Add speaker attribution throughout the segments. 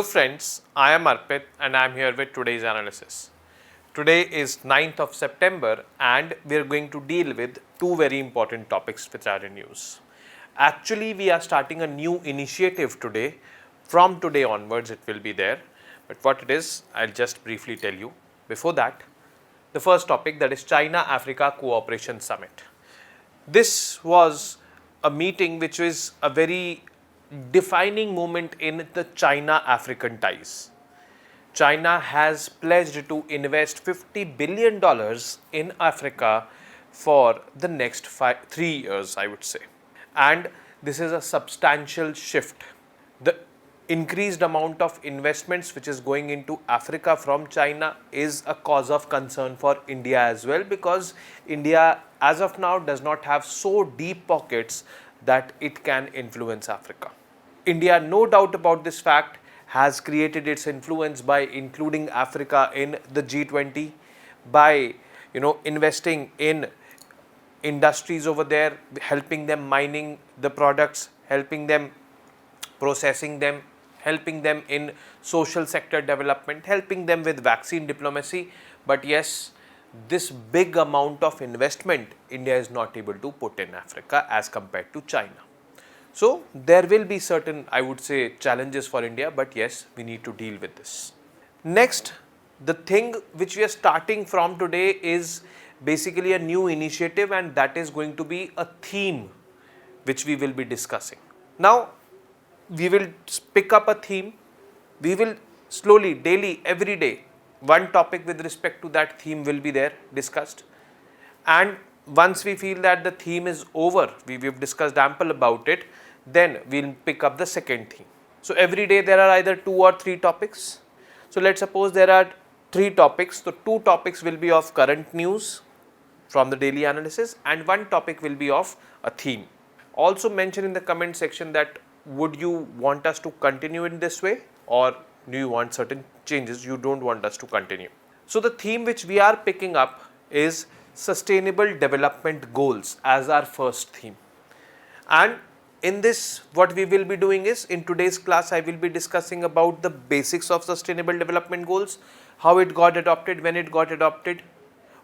Speaker 1: Hello friends, I am Arpit and I am here with today's analysis. Today is 9th of September and we are going to deal with two very important topics which are in news. Actually, we are starting a new initiative today. From today onwards it will be there, but what it is, I'll just briefly tell you. Before that, the first topic, that is China-Africa Cooperation Summit. This was a meeting which is a very defining moment in the China-African ties. China has pledged to invest $50 billion in Africa for the next 3 years, I would say. And this is a substantial shift. The increased amount of investments which is going into Africa from China is a cause of concern for India as well, because India as of now does not have so deep pockets that it can influence Africa. India, no doubt about this fact, has created its influence by including Africa in the G20, by investing in industries over there, helping them mining the products, helping them processing them, helping them in social sector development, helping them with vaccine diplomacy. But yes, this big amount of investment India is not able to put in Africa as compared to China. So there will be certain, I would say, challenges for India, but yes, we need to deal with this. Next, the thing which we are starting from today is basically a new initiative, and that is going to be a theme which we will be discussing. Now, we will pick up a theme. We will slowly, daily, every day, one topic with respect to that theme will be there discussed. And once we feel that the theme is over, we've discussed ample about it, then we'll pick up the second theme. So every day there are either 2 or 3 topics. So let's suppose there are 3 topics. So 2 topics will be of current news from the daily analysis and 1 topic will be of a theme. Also mention in the comment section that would you want us to continue in this way, or do you want certain changes you don't want us to continue. So the theme which we are picking up is Sustainable Development Goals as our first theme. And in this, what we will be doing is, in today's class, I will be discussing about the basics of Sustainable Development Goals, how it got adopted, when it got adopted,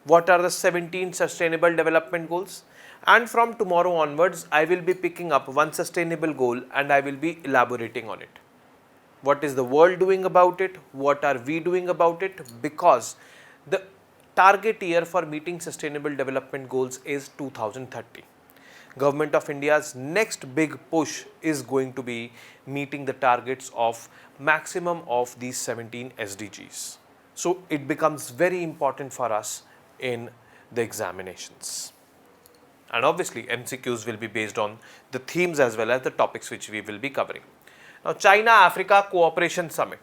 Speaker 1: what are the 17 Sustainable Development Goals. And from tomorrow onwards, I will be picking up one sustainable goal and I will be elaborating on it. What is the world doing about it? What are we doing about it? Because the target year for meeting Sustainable Development Goals is 2030. Government of India's next big push is going to be meeting the targets of maximum of these 17 SDGs. So it becomes very important for us in the examinations. And obviously MCQs will be based on the themes as well as the topics which we will be covering. Now, China-Africa Cooperation Summit.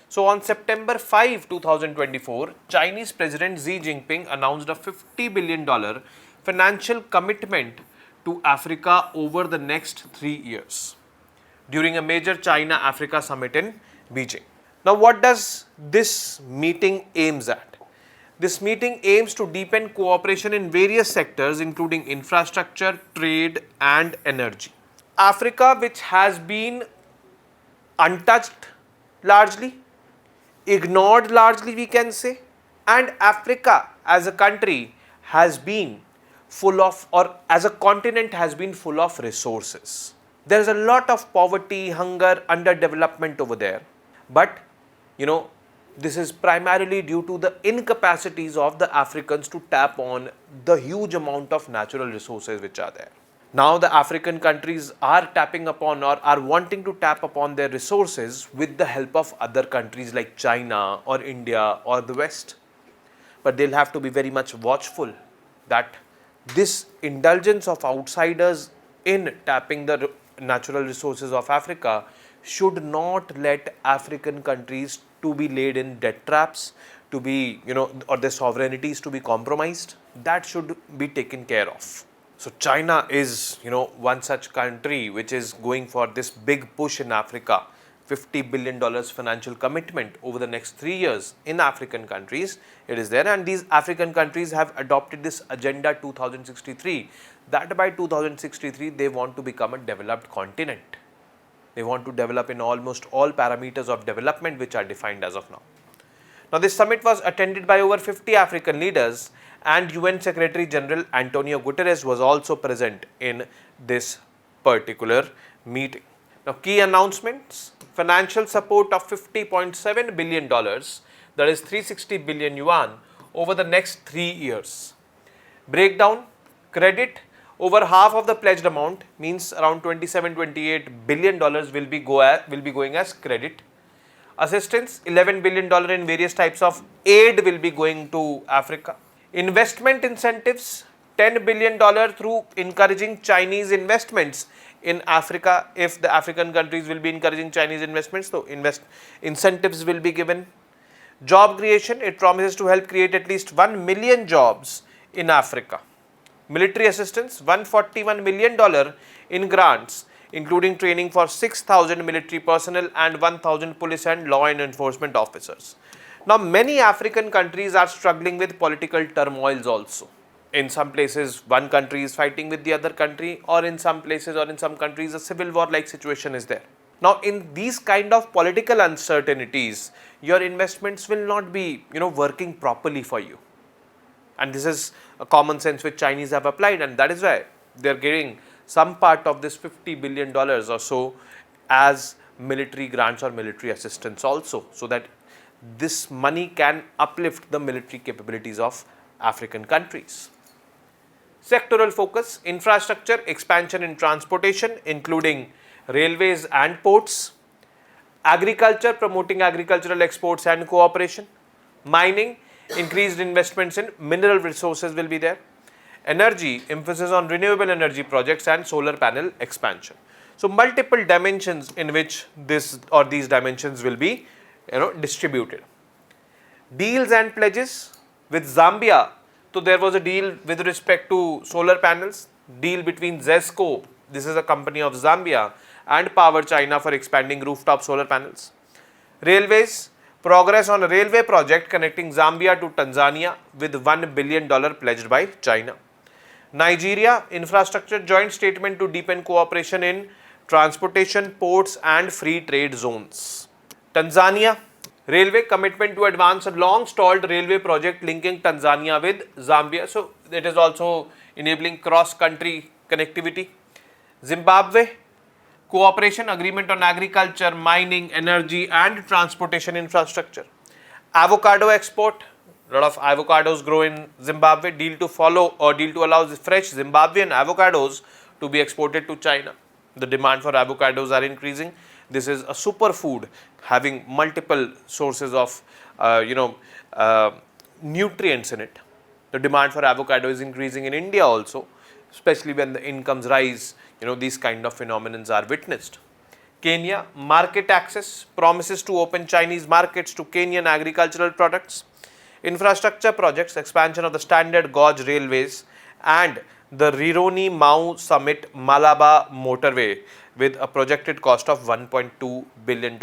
Speaker 1: So on September 5, 2024, Chinese President Xi Jinping announced a $50 billion financial commitment to Africa over the next 3 years during a major China-Africa summit in Beijing. Now, what does this meeting aims at? This meeting aims to deepen cooperation in various sectors including infrastructure, trade and energy. Africa, which has been untouched largely, ignored largely we can say, and Africa as a country has been full of, or as a continent has been full of resources. There is a lot of poverty, hunger, underdevelopment over there, but this is primarily due to the incapacities of the Africans to tap on the huge amount of natural resources which are there. Now the African countries are tapping upon or are wanting to tap upon their resources with the help of other countries like China or India or the West. But they'll have to be very much watchful that this indulgence of outsiders in tapping the natural resources of Africa should not let African countries to be laid in debt traps, to be, or their sovereignties to be compromised. That should be taken care of. So China is, one such country which is going for this big push in Africa, $50 billion financial commitment over the next 3 years in African countries. It is there, and these African countries have adopted this Agenda 2063, that by 2063 they want to become a developed continent. They want to develop in almost all parameters of development which are defined as of now. Now, this summit was attended by over 50 African leaders, and UN Secretary General Antonio Guterres was also present in this particular meeting. Now, key announcements: financial support of $50.7 billion, that is 360 billion yuan, over the next 3 years. Breakdown: credit, over half of the pledged amount, means around $27-28 billion will be going as credit. Assistance: $11 billion in various types of aid will be going to Africa. Investment incentives: $10 billion through encouraging Chinese investments in Africa. If the African countries will be encouraging Chinese investments, so incentives will be given. Job creation: it promises to help create at least 1 million jobs in Africa. Military assistance: $141 million in grants, including training for 6,000 military personnel and 1,000 police and law enforcement officers. Now, many African countries are struggling with political turmoils also. In some places, one country is fighting with the other country, or in some places or in some countries, a civil war like situation is there. Now, in these kind of political uncertainties, your investments will not be, working properly for you. And this is a common sense which Chinese have applied, and that is why they are giving some part of this $50 billion or so as military grants or military assistance also, so that this money can uplift the military capabilities of African countries. Sectoral focus: infrastructure, expansion in transportation, including railways and ports. Agriculture, promoting agricultural exports and cooperation. Mining, increased investments in mineral resources will be there. Energy, emphasis on renewable energy projects and solar panel expansion. So, multiple dimensions in which these dimensions will be distributed. Deals and pledges with Zambia. So, there was a deal with respect to solar panels, deal between ZESCO, this is a company of Zambia, and Power China for expanding rooftop solar panels. Railways, progress on a railway project connecting Zambia to Tanzania with $1 billion pledged by China. Nigeria, infrastructure joint statement to deepen cooperation in transportation, ports and free trade zones. Tanzania, railway, commitment to advance a long stalled railway project linking Tanzania with Zambia. So, it is also enabling cross country connectivity. Zimbabwe, cooperation agreement on agriculture, mining, energy and transportation infrastructure. Avocado export, a lot of avocados grow in Zimbabwe, deal to allow fresh Zimbabwean avocados to be exported to China. The demand for avocados are increasing. This is a superfood having multiple sources of nutrients in it. The demand for avocado is increasing in India also, especially when the incomes rise, these kind of phenomena are witnessed. Kenya, market access, promises to open Chinese markets to Kenyan agricultural products. Infrastructure projects, expansion of the standard gauge railways and the Rironi Mau Summit Malaba motorway with a projected cost of $1.2 billion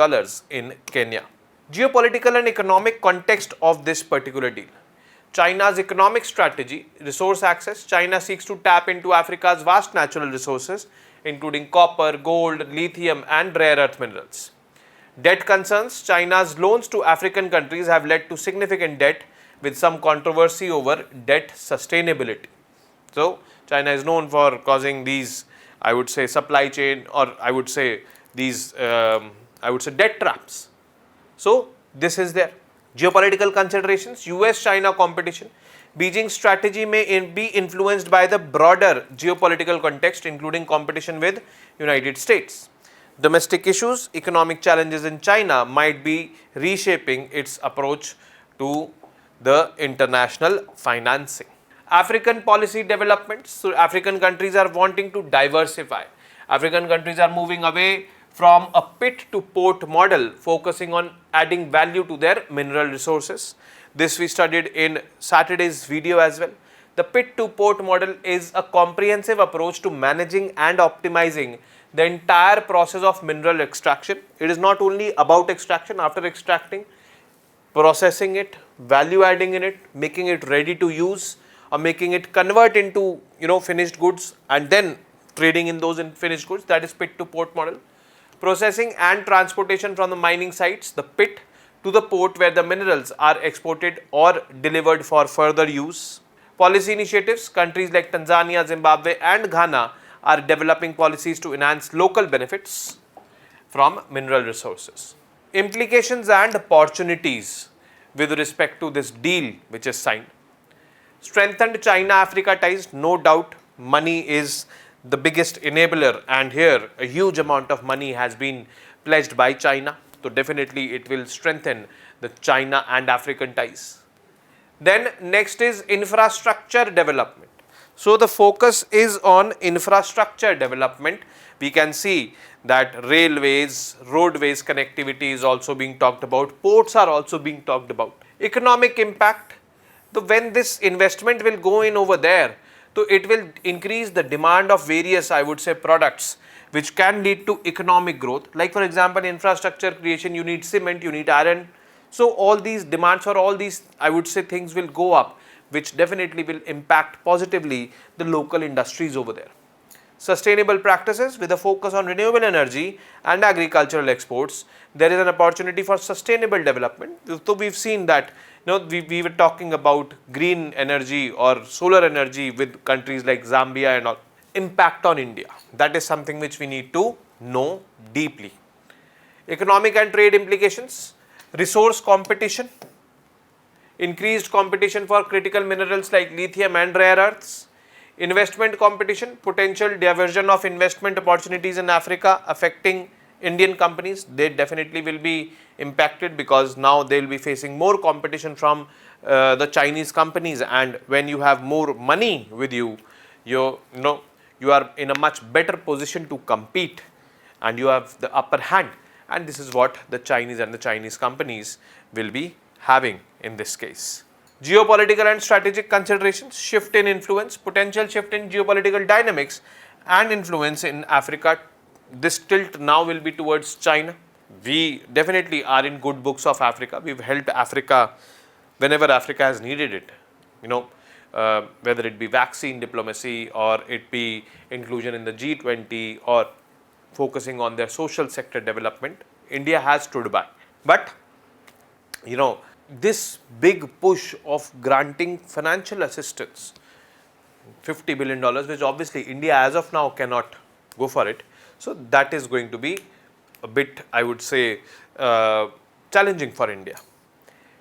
Speaker 1: in Kenya. Geopolitical and economic context of this particular deal. China's economic strategy, resource access. China seeks to tap into Africa's vast natural resources, including copper, gold, lithium and rare earth minerals. Debt concerns. China's loans to African countries have led to significant debt, with some controversy over debt sustainability. So, China is known for causing these, I would say, supply chain, or I would say these, debt traps. So, this is there. Geopolitical considerations, US-China competition. Beijing's strategy may be influenced by the broader geopolitical context, including competition with United States. Domestic issues, economic challenges in China might be reshaping its approach to the international financing. African policy developments. So, African countries are wanting to diversify. African countries are moving away from a pit to port model, focusing on adding value to their mineral resources. This we studied in Saturday's video as well. The pit to port model is a comprehensive approach to managing and optimizing the entire process of mineral extraction. It is not only about extraction. After extracting, processing it, value adding in it, making it ready to use, or making it convert into finished goods and then trading in those finished goods. That is pit to port model. processing and transportation from the mining sites, the pit, to the port where the minerals are exported or delivered for further use. Policy initiatives, countries like Tanzania, Zimbabwe and Ghana are developing policies to enhance local benefits from mineral resources. Implications and opportunities with respect to this deal which is signed. Strengthened China-Africa ties, no doubt money is the biggest enabler, and here a huge amount of money has been pledged by China. So definitely it will strengthen the China and African ties. Then next is infrastructure development. So the focus is on infrastructure development. We can see that railways, roadways connectivity is also being talked about, ports are also being talked about. Economic impact, so when this investment will go in over there, so it will increase the demand of various, I would say, products which can lead to economic growth. Like for example, infrastructure creation, you need cement, you need iron. So all these demands for all these, I would say, things will go up, which definitely will impact positively the local industries over there. Sustainable practices with a focus on renewable energy and agricultural exports, there is an opportunity for sustainable development. So we've seen that, we were talking about green energy or solar energy with countries like Zambia and all. Impact on India, that is something which we need to know deeply. Economic and trade implications, resource competition, increased competition for critical minerals like lithium and rare earths, investment competition, potential diversion of investment opportunities in Africa affecting Indian companies. They definitely will be impacted because now they will be facing more competition from the Chinese companies, and when you have more money with you, you are in a much better position to compete and you have the upper hand, and this is what the Chinese and the Chinese companies will be having in this case. Geopolitical and strategic considerations, shift in influence, potential shift in geopolitical dynamics and influence in Africa. This tilt now will be towards China. We definitely are in good books of Africa. We've helped Africa whenever Africa has needed it, whether it be vaccine diplomacy or it be inclusion in the G20 or focusing on their social sector development. India has stood by. But, this big push of granting financial assistance, $50 billion, which obviously India as of now cannot go for it. So that is going to be a bit, I would say, challenging for India.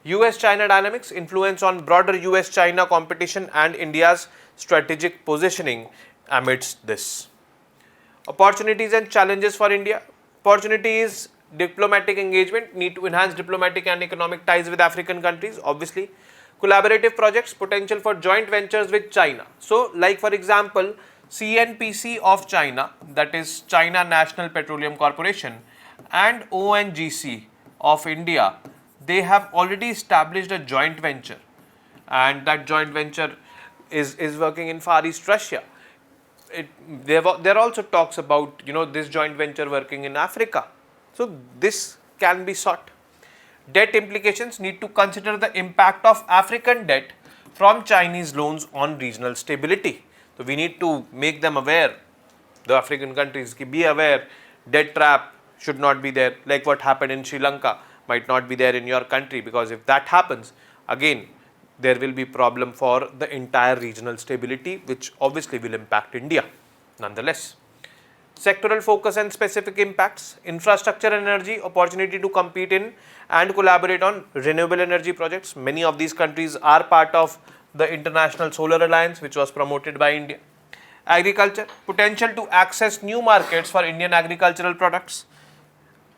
Speaker 1: US-China dynamics, influence on broader US-China competition and India's strategic positioning amidst this. Opportunities and challenges for India. Opportunity is diplomatic engagement, need to enhance diplomatic and economic ties with African countries, obviously. Collaborative projects, potential for joint ventures with China. So, like for example, CNPC of China, that is China National Petroleum Corporation, and ONGC of India, they have already established a joint venture, and that joint venture is working in Far East Russia. There also talks about this joint venture working in Africa. So this can be sought. Debt implications, need to consider the impact of African debt from Chinese loans on regional stability. So we need to make them aware, the African countries, be aware, debt trap should not be there, like what happened in Sri Lanka might not be there in your country, because if that happens, again there will be problem for the entire regional stability, which obviously will impact India nonetheless. Sectoral focus and specific impacts, infrastructure and energy, opportunity to compete in and collaborate on renewable energy projects. Many of these countries are part of the International Solar Alliance, which was promoted by India. Agriculture, potential to access new markets for Indian agricultural products.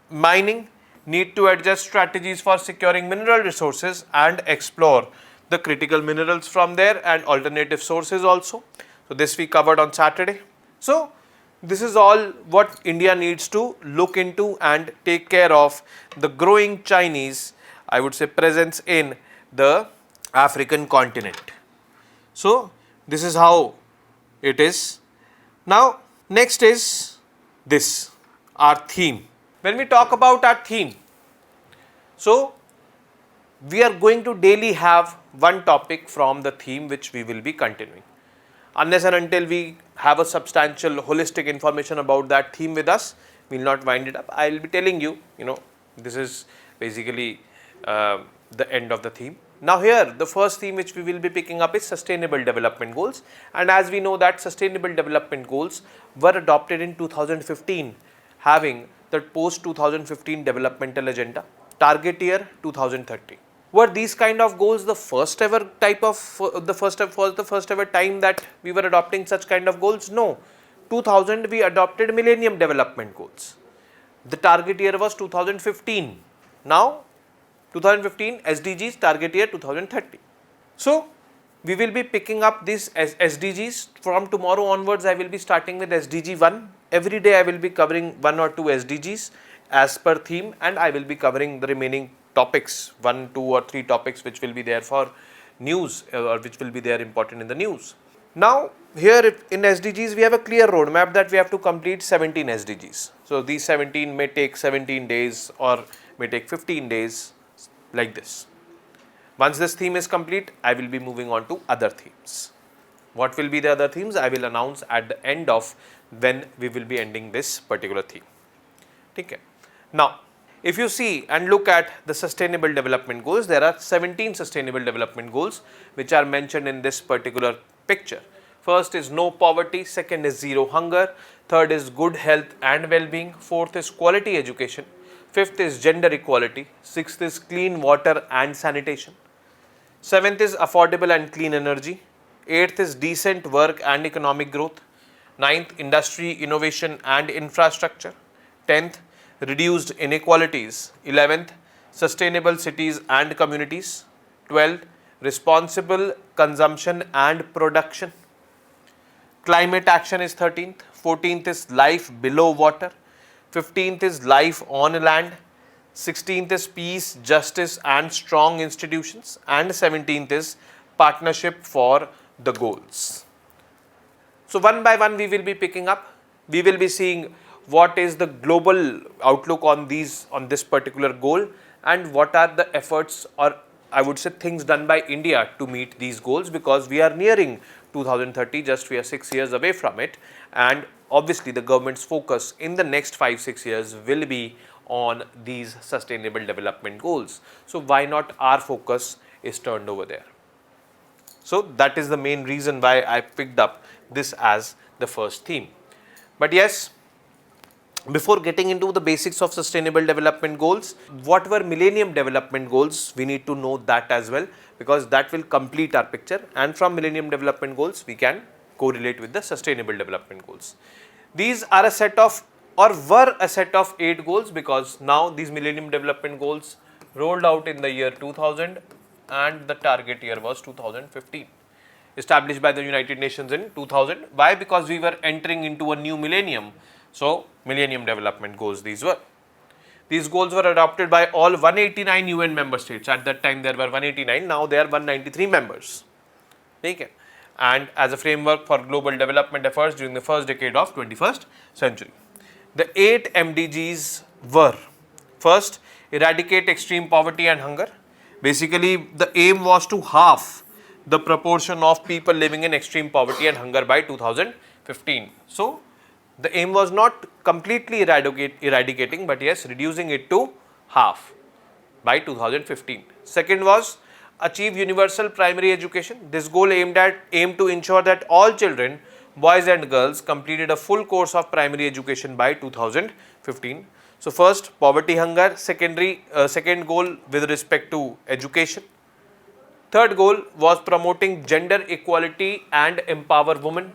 Speaker 1: Mining, need to adjust strategies for securing mineral resources and explore the critical minerals from there and alternative sources also. So this we covered on Saturday. So this is all what India needs to look into and take care of the growing Chinese, I would say, presence in the African continent. So this is how it is. Now next is this, our theme. When we talk about our theme, so we are going to daily have one topic from the theme which we will be continuing. Unless and until we have a substantial holistic information about that theme with us, we'll not wind it up. I'll be telling you, this is basically the end of the theme. Now here, the first theme which we will be picking up is Sustainable Development Goals, and as we know that Sustainable Development Goals were adopted in 2015, having the post 2015 developmental agenda, target year 2030. Were these kind of goals the first ever time that we were adopting such kind of goals? No. 2000 we adopted Millennium Development Goals. The target year was 2015. Now 2015 SDGs, target year 2030. So we will be picking up these SDGs from tomorrow onwards. I will be starting with SDG 1. Every day I will be covering 1 or 2 SDGs as per theme, and I will be covering the remaining topics, 1, 2 or 3 topics which will be there for news or which will be there important in the news. Now here in SDGs we have a clear roadmap that we have to complete 17 SDGs. So these 17 may take 17 days or may take 15 days, like this. Once this theme is complete, I will be moving on to other themes. What will be the other themes? I will announce at the end of when we will be ending this particular theme. Okay. Now, if you see and look at the Sustainable Development Goals, there are 17 Sustainable Development Goals which are mentioned in this particular picture. First is no poverty, second is zero hunger, third is good health and well-being, fourth is quality education, fifth is gender equality, sixth is clean water and sanitation, seventh is affordable and clean energy, eighth is decent work and economic growth, ninth industry, innovation and infrastructure, 10th reduced inequalities, 11th sustainable cities and communities, 12th responsible consumption and production, climate action is 13th, 14th is life below water, 15th is life on land, 16th is peace, justice and strong institutions, and 17th is partnership for the goals. So one by one we will be picking up. We will be seeing what is the global outlook on this particular goal and what are the efforts, or I would say things done by India to meet these goals, because we are nearing 2030, just we are 6 years away from it, and obviously the government's focus in the next 5-6 years will be on these sustainable development goals. So why not our focus is turned over there? So that is the main reason why I picked up this as the first theme. But yes, before getting into the basics of sustainable development goals, what were Millennium Development Goals? We need to know that as well, because that will complete our picture, and from Millennium Development Goals we can correlate with the sustainable development goals. These are a set of, or were a set of 8 goals, because now these Millennium Development Goals rolled out in the year 2000 and the target year was 2015. Established by the United Nations in 2000. Why? Because we were entering into a new millennium. So Millennium Development Goals these were. These goals were adopted by all 189 UN member states. At that time there were 189, now there are 193 members. Okay. And as a framework for global development efforts during the first decade of 21st century. The 8 MDGs were: first, eradicate extreme poverty and hunger. Basically, the aim was to halve the proportion of people living in extreme poverty and hunger by 2015. So the aim was not completely eradicating, but yes, reducing it to half by 2015. Second was achieve universal primary education. This goal aimed to ensure that all children, boys and girls, completed a full course of primary education by 2015. So first, poverty hunger, second goal with respect to education. Third goal was promoting gender equality and empower women.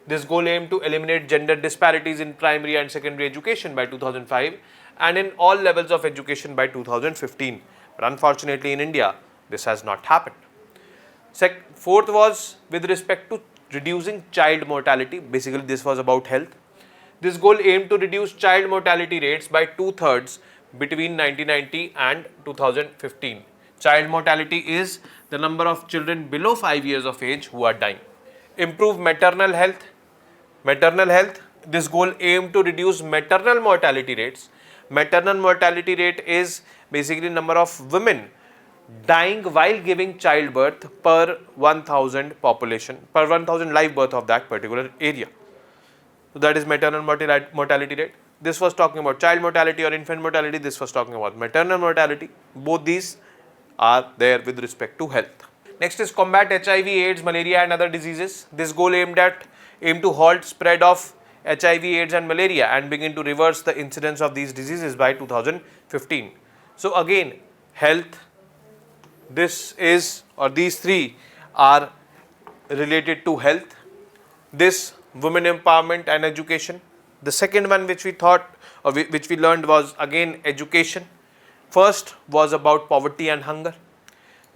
Speaker 1: This goal aimed to eliminate gender disparities in primary and secondary education by 2005 and in all levels of education by 2015. But unfortunately in India, this has not happened. Fourth was with respect to reducing child mortality. Basically, this was about health. This goal aimed to reduce child mortality rates by 2/3 between 1990 and 2015. Child mortality is the number of children below 5 years of age who are dying. Improve maternal health. This goal aimed to reduce maternal mortality rates. Maternal mortality rate is basically number of women dying while giving childbirth per 1000 population, per 1000 live birth of that particular area. So that is maternal mortality rate. This was talking about child mortality or infant mortality. This was talking about maternal mortality. Both these are there with respect to health. Next is combat HIV, AIDS, malaria and other diseases. This goal aimed to halt spread of HIV, AIDS and malaria and begin to reverse the incidence of these diseases by 2015. So again, health, this is, or these three are related to health. This women empowerment and education. The second one which we thought or which we learned was again education. First was about poverty and hunger.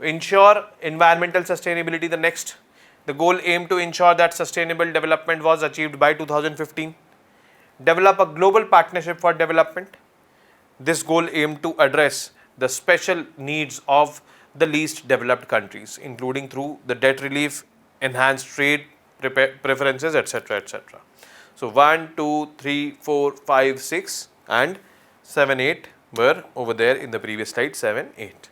Speaker 1: Ensure environmental sustainability. The next, the goal aimed to ensure that sustainable development was achieved by 2015. Develop a global partnership for development. This goal aimed to address the special needs of the least developed countries, including through the debt relief, enhanced trade preferences, etc., etc. So 1, 2, 3, 4, 5, 6 and 7, 8 were over there in the previous slide, 7, 8.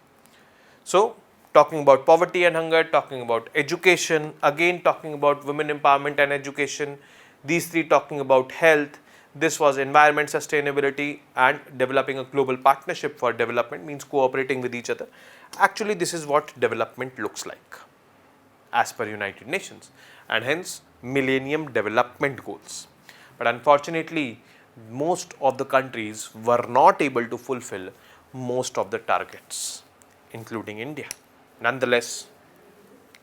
Speaker 1: So talking about poverty and hunger, talking about education, again talking about women empowerment and education, these three talking about health. This was environment sustainability and developing a global partnership for development, means cooperating with each other. Actually, this is what development looks like as per United Nations and hence Millennium Development Goals. But unfortunately, most of the countries were not able to fulfill most of the targets, including India. Nonetheless,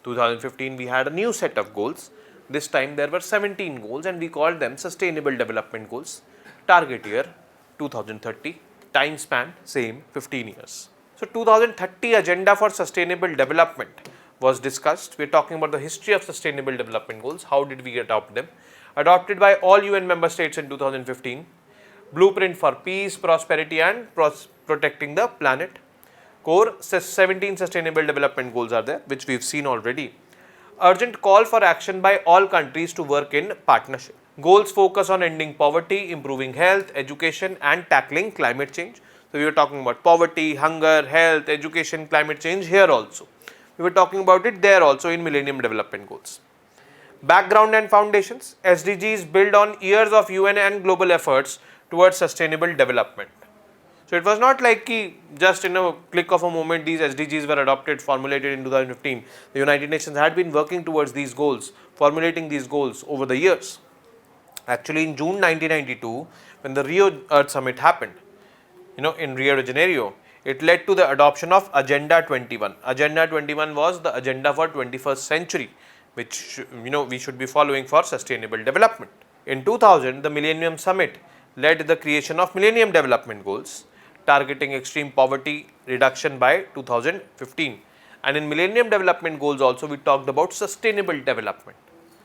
Speaker 1: 2015 we had a new set of goals. This time there were 17 goals and we called them Sustainable Development Goals. Target year 2030, time span same 15 years. So 2030 agenda for sustainable development was discussed. We are talking about the history of sustainable development goals. How did we adopt them? Adopted by all UN member states in 2015. Blueprint for peace, prosperity and protecting the planet. Core 17 sustainable development goals are there, which we have seen already. Urgent call for action by all countries to work in partnership. Goals focus on ending poverty, improving health, education and tackling climate change. So we were talking about poverty, hunger, health, education, climate change here also. We were talking about it there also in Millennium Development Goals. Background and foundations. SDGs build on years of UN and global efforts towards sustainable development. So it was not like just in a click of a moment these SDGs were adopted, formulated in 2015. The United Nations had been working towards these goals, formulating these goals over the years. Actually in June 1992, when the Rio Earth Summit happened, in Rio de Janeiro, it led to the adoption of Agenda 21. Agenda 21 was the agenda for 21st century, which we should be following for sustainable development. In 2000, the Millennium Summit led the creation of Millennium Development Goals, targeting extreme poverty reduction by 2015. And in Millennium Development Goals also we talked about sustainable development.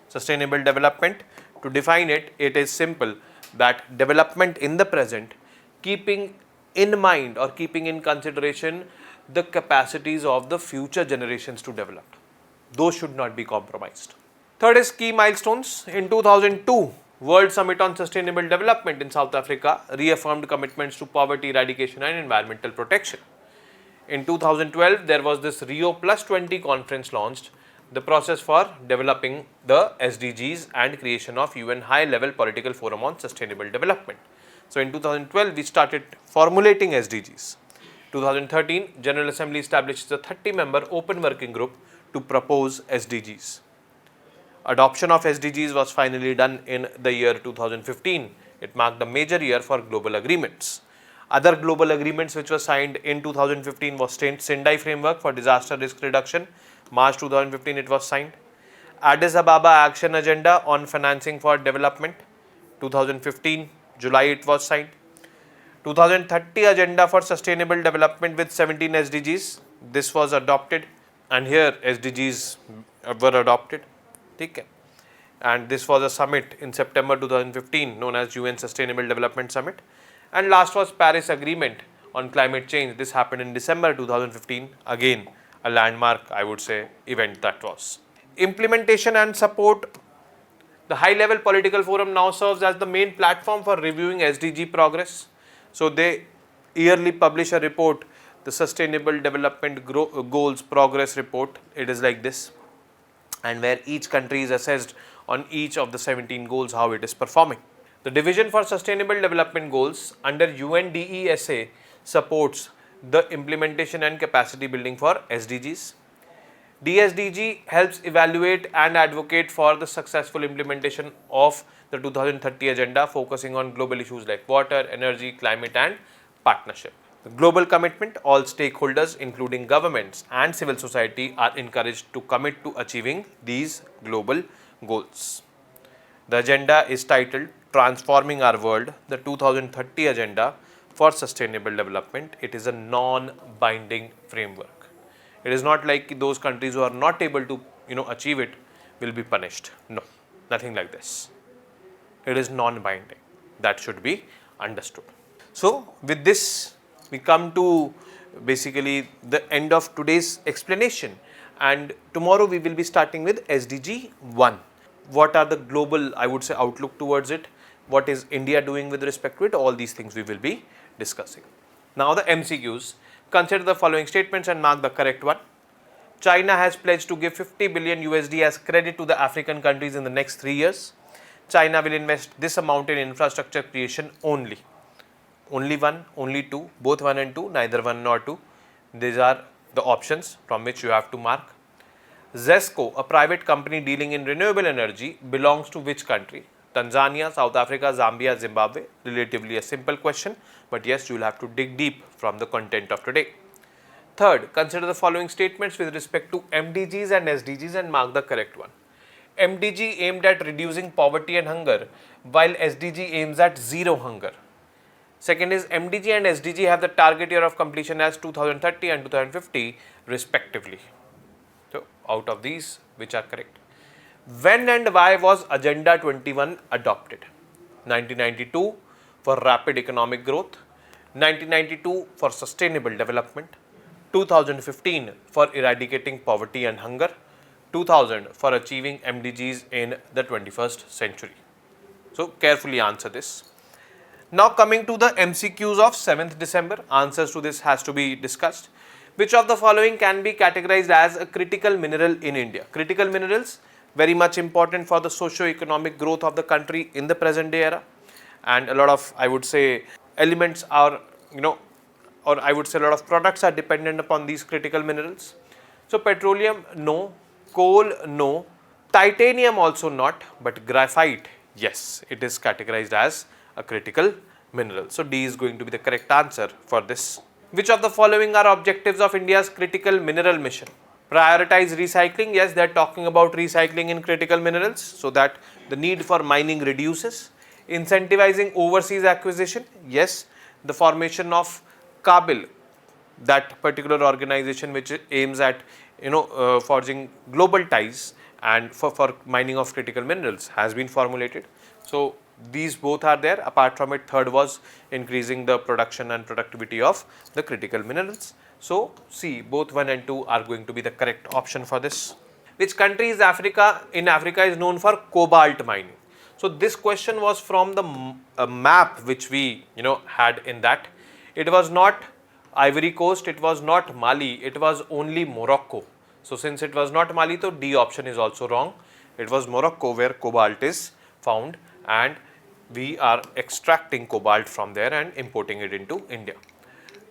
Speaker 1: Sustainable development, to define it, it is simple that development in the present, keeping in mind or keeping in consideration the capacities of the future generations to develop. Those should not be compromised. Third is key milestones. In 2002, World Summit on Sustainable Development in South Africa reaffirmed commitments to poverty eradication and environmental protection. In 2012, there was this Rio Plus 20 conference launched, the process for developing the SDGs and creation of UN high-level political forum on sustainable development. So in 2012, we started formulating SDGs. 2013, General Assembly established a 30-member open working group to propose SDGs. Adoption of SDGs was finally done in the year 2015. It marked a major year for global agreements. Other global agreements which were signed in 2015 was Sendai Framework for Disaster Risk Reduction. March 2015 it was signed. Addis Ababa Action Agenda on Financing for Development. 2015 July it was signed. 2030 Agenda for Sustainable Development with 17 SDGs. This was adopted and here SDGs were adopted. Okay. And this was a summit in September 2015 known as UN Sustainable Development Summit. And last was Paris Agreement on Climate Change. This happened in December 2015. Again, a landmark, I would say, event that was. Implementation and support. The high-level political forum now serves as the main platform for reviewing SDG progress. So they yearly publish a report, the Sustainable Development Goals Progress Report. It is like this, and where each country is assessed on each of the 17 goals how it is performing. The Division for Sustainable Development Goals under UNDESA supports the implementation and capacity building for SDGs. DSDG helps evaluate and advocate for the successful implementation of the 2030 agenda, focusing on global issues like water, energy, climate and partnership. The global commitment, all stakeholders including governments and civil society are encouraged to commit to achieving these global goals. The agenda is titled Transforming Our World, the 2030 Agenda for Sustainable Development. It is a non-binding framework. It is not like those countries who are not able to achieve it will be punished. No, nothing like this. It is non-binding. That should be understood. So with this we come to basically the end of today's explanation, and tomorrow we will be starting with SDG 1. What are the global, I would say, outlook towards it? What is India doing with respect to it? All these things we will be discussing. Now the MCQs. Consider the following statements and mark the correct one. China has pledged to give 50 billion USD as credit to the African countries in the next 3 years. China will invest this amount in infrastructure creation only. Only one, only two, both 1 and 2, neither 1 nor 2. These are the options from which you have to mark. ZESCO, a private company dealing in renewable energy, belongs to which country? Tanzania, South Africa, Zambia, Zimbabwe. Relatively a simple question, but yes, you will have to dig deep from the content of today. Third, consider the following statements with respect to MDGs and SDGs and mark the correct one. MDG aimed at reducing poverty and hunger, while SDG aims at zero hunger. Second is MDG and SDG have the target year of completion as 2030 and 2050 respectively. So, out of these, which are correct? When and why was Agenda 21 adopted? 1992 for rapid economic growth, 1992 for sustainable development, 2015 for eradicating poverty and hunger, 2000 for achieving MDGs in the 21st century. So, carefully answer this. Now coming to the MCQs of 7th December, answers to this has to be discussed. Which of the following can be categorized as a critical mineral in India? Critical minerals, very much important for the socio-economic growth of the country in the present day era, and a lot of, I would say, elements are, or I would say a lot of products are dependent upon these critical minerals. So petroleum, no. Coal, no. Titanium also not, but graphite, yes, it is categorized as a critical mineral. So D is going to be the correct answer for this. Which of the following are objectives of India's critical mineral mission? Prioritize recycling, yes, they are talking about recycling in critical minerals so that the need for mining reduces. Incentivizing overseas acquisition, yes, the formation of Kabil, that particular organization which aims at forging global ties and for mining of critical minerals has been formulated. So these both are there. Apart from it, third was increasing the production and productivity of the critical minerals. So C, both 1 and 2 are going to be the correct option for this. Which country is in Africa is known for cobalt mining? So this question was from the map which we had in that. It was not Ivory Coast, it was not Mali, it was only Morocco. So since it was not Mali, so D option is also wrong. It was Morocco where cobalt is found, and we are extracting cobalt from there and importing it into India.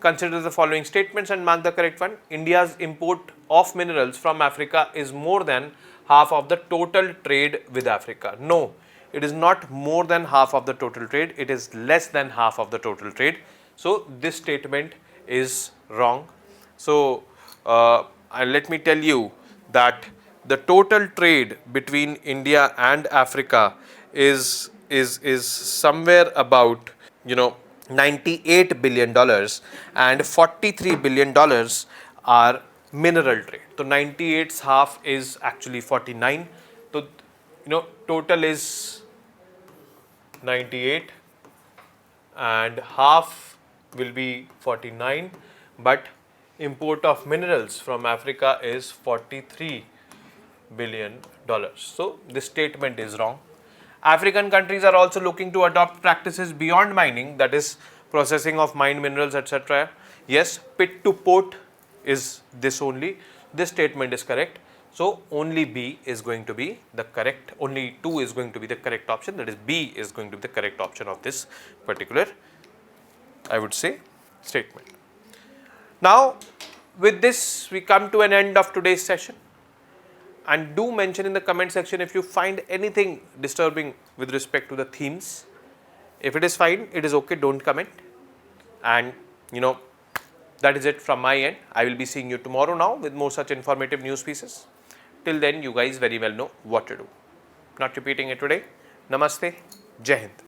Speaker 1: Consider the following statements and mark the correct one. India's import of minerals from Africa is more than half of the total trade with Africa. No, it is not more than half of the total trade, it is less than half of the total trade. So this statement is wrong. So let me tell you that the total trade between India and Africa is somewhere about $98 billion, and $43 billion are mineral trade. So 98's half is actually 49. So total is 98 and half will be 49, but import of minerals from Africa is $43 billion. So this statement is wrong. African countries are also looking to adopt practices beyond mining, that is processing of mined minerals, etc. Yes, pit to port is this only. This statement is correct. So only B is going to be the correct, only 2 is going to be the correct option, that is B is going to be the correct option of this particular, I would say, statement. Now with this we come to an end of today's session, and do mention in the comment section if you find anything disturbing with respect to the themes. If it is fine, it is okay, don't comment. And that is it from my end. I will be seeing you tomorrow now with more such informative news pieces. Till then, you guys very well know what to do. Not repeating it today. Namaste. Jai Hind.